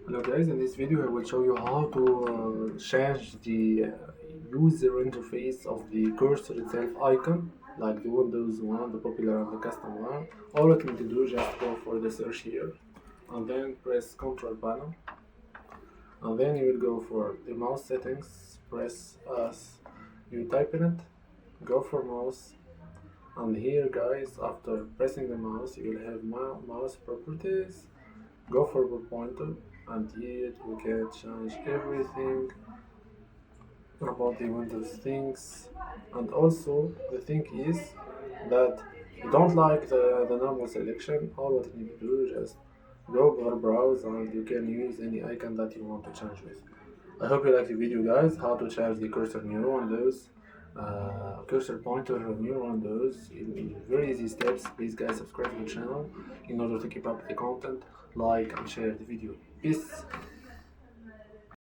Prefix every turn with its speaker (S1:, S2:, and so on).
S1: Hello guys, in this video I will show you how to change the user interface of the cursor itself icon, like the Windows one, the popular and the custom one. All you need to do is just go for the search here and then press Control panel, and then you will go for the mouse settings, press as you type in it, go for mouse, and here guys, after pressing the mouse you will have mouse properties. Go for the pointer, and here we can change everything about the Windows things. And also the thing is that you don't like the normal selection. All what you need to do is just go for browse and you can use any icon that you want to change with. I hope you like the video guys, how to change the cursor new Windows, cursor pointer new Windows in very easy steps. Please guys subscribe to the channel in order to keep up with the content, like and share the video. Peace.